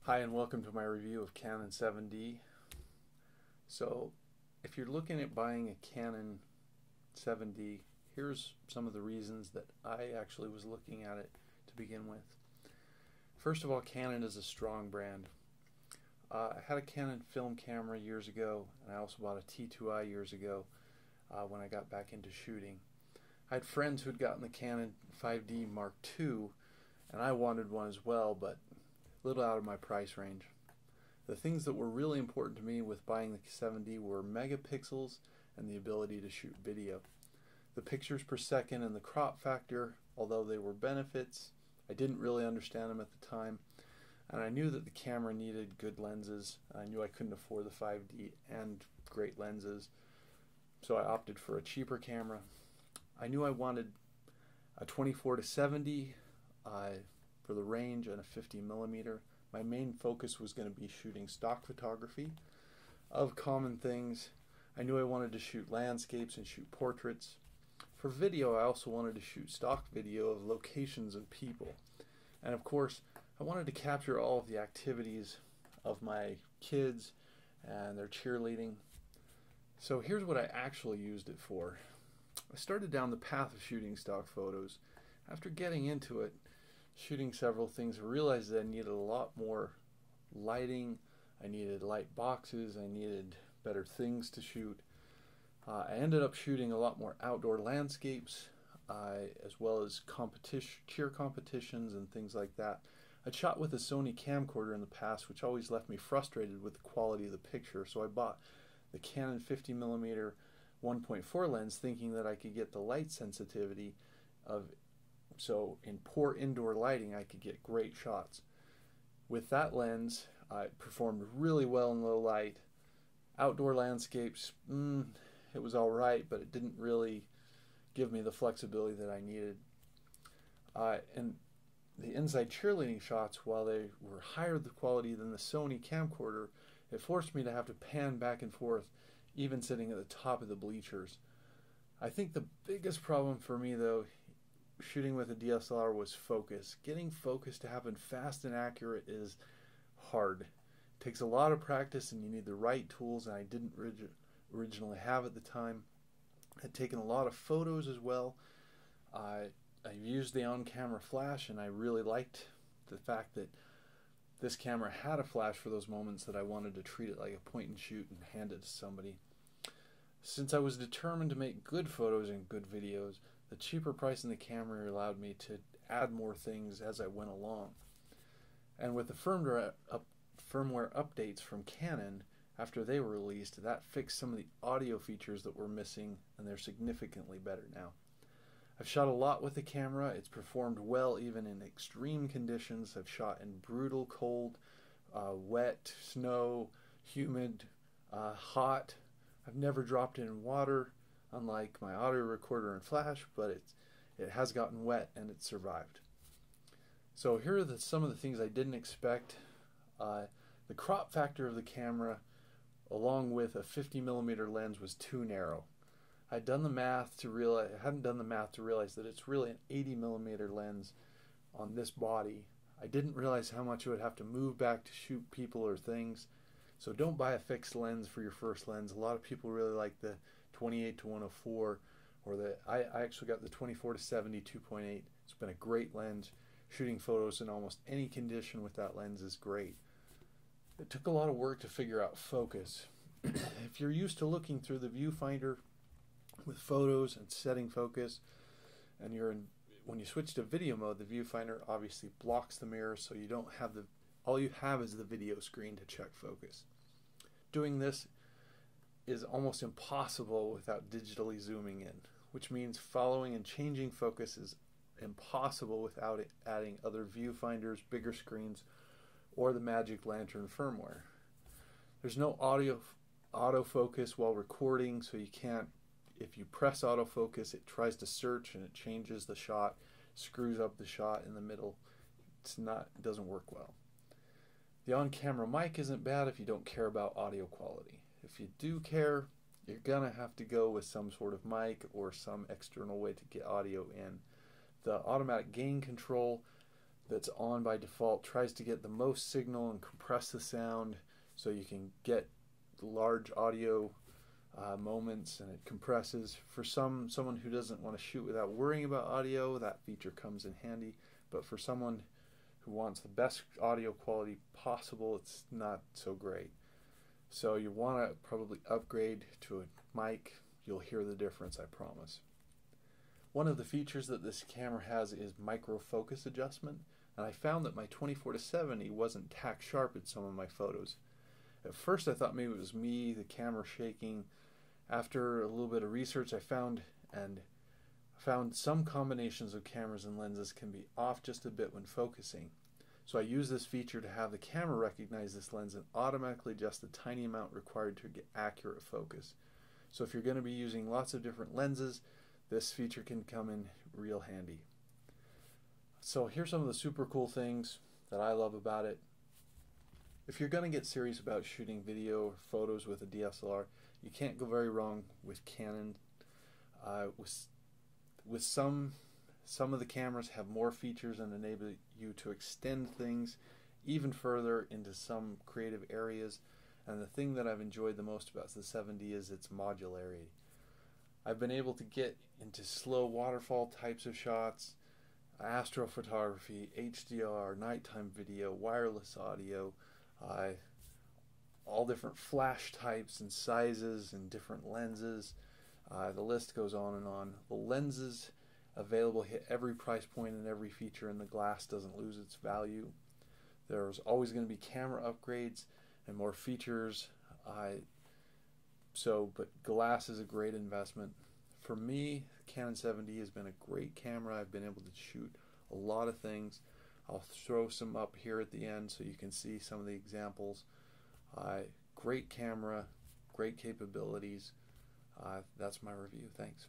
Hi and welcome to my review of Canon 7D. So if you're looking at buying a Canon 7D, here's some of the reasons that I actually was looking at it to begin with. First of all, Canon is a strong brand. I had a Canon film camera years ago, and I also bought a T2i years ago when I got back into shooting. I had friends who'd gotten the Canon 5D Mark II, and I wanted one as well, but a little out of my price range. The things that were really important to me with buying the 7D were megapixels and the ability to shoot video. The pictures per second and the crop factor, although they were benefits, I didn't really understand them at the time, and I knew that the camera needed good lenses. I knew I couldn't afford the 5D and great lenses, so I opted for a cheaper camera. I knew I wanted a 24-70 for the range and a 50mm. My main focus was going to be shooting stock photography of common things. I knew I wanted to shoot landscapes and shoot portraits. For video, I also wanted to shoot stock video of locations and people. And of course, I wanted to capture all of the activities of my kids and their cheerleading. So here's what I actually used it for. I started down the path of shooting stock photos. After getting into it, shooting several things, I realized that I needed a lot more lighting. I needed light boxes. I needed better things to shoot. I ended up shooting a lot more outdoor landscapes, as well as cheer competitions and things like that. I'd shot with a Sony camcorder in the past, which always left me frustrated with the quality of the picture, so I bought the Canon 50mm 1.4 lens, thinking that I could get the light sensitivity so in poor indoor lighting I could get great shots. With that lens, it performed really well in low light. Outdoor landscapes, it was alright, but it didn't really give me the flexibility that I needed. And the inside cheerleading shots, while they were higher the quality than the Sony camcorder, it forced me to have to pan back and forth, even sitting at the top of the bleachers. I think the biggest problem for me, though, shooting with a DSLR was focus. Getting focus to happen fast and accurate is hard. It takes a lot of practice and you need the right tools, and I didn't originally have at the time. I'd taken a lot of photos as well. I used the on-camera flash, and I really liked the fact that this camera had a flash for those moments that I wanted to treat it like a point and shoot and hand it to somebody. Since I was determined to make good photos and good videos, the cheaper price in the camera allowed me to add more things as I went along. And with the firmware updates from Canon, after they were released, that fixed some of the audio features that were missing, and they're significantly better now. I've shot a lot with the camera. It's performed well even in extreme conditions. I've shot in brutal cold, wet, snow, humid, hot. I've never dropped it in water, unlike my audio recorder and flash, but it has gotten wet and it survived. So here are some of the things I didn't expect. The crop factor of the camera, along with a 50mm lens, was too narrow. I hadn't done the math to realize that it's really an 80mm lens on this body. I didn't realize how much it would have to move back to shoot people or things. So don't buy a fixed lens for your first lens. A lot of people really like the 28-104, or I actually got the 24-70 2.8. It's been a great lens. Shooting photos in almost any condition with that lens is great. It took a lot of work to figure out focus. If you're used to looking through the viewfinder with photos and setting focus, and when you switch to video mode, the viewfinder obviously blocks the mirror, so you don't have all you have is the video screen to check focus. Doing this is almost impossible without digitally zooming in, which means following and changing focus is impossible without adding other viewfinders, bigger screens, or the Magic Lantern firmware. There's no autofocus while recording, so you can't. If you press autofocus, it tries to search and it changes the shot, screws up the shot in the middle. It doesn't work well. The on-camera mic isn't bad if you don't care about audio quality. If you do care, you're gonna have to go with some sort of mic or some external way to get audio in. The automatic gain control that's on by default tries to get the most signal and compress the sound so you can get large audio moments, and it compresses. For someone who doesn't want to shoot without worrying about audio, that feature comes in handy. But for someone who wants the best audio quality possible, it's not so great. So you want to probably upgrade to a mic. You'll hear the difference, I promise. One of the features that this camera has is micro focus adjustment, and I found that my 24-70 wasn't tack sharp in some of my photos. At first I thought maybe it was me, the camera shaking. After a little bit of research, I found some combinations of cameras and lenses can be off just a bit when focusing. So I use this feature to have the camera recognize this lens and automatically adjust the tiny amount required to get accurate focus. So if you're going to be using lots of different lenses, this feature can come in real handy. So here's some of the super cool things that I love about it. If you're going to get serious about shooting video or photos with a DSLR, you can't go very wrong with Canon. With some of the cameras have more features and enable you to extend things even further into some creative areas. And the thing that I've enjoyed the most about the 7D is its modularity. I've been able to get into slow waterfall types of shots, astrophotography, HDR, nighttime video, wireless audio, all different flash types and sizes and different lenses. The list goes on and on. The lenses available hit every price point and every feature, and the glass doesn't lose its value. There's always going to be camera upgrades and more features. But glass is a great investment. For me, Canon 7D has been a great camera. I've been able to shoot a lot of things. I'll throw some up here at the end so you can see some of the examples. Great camera, great capabilities. That's my review. Thanks.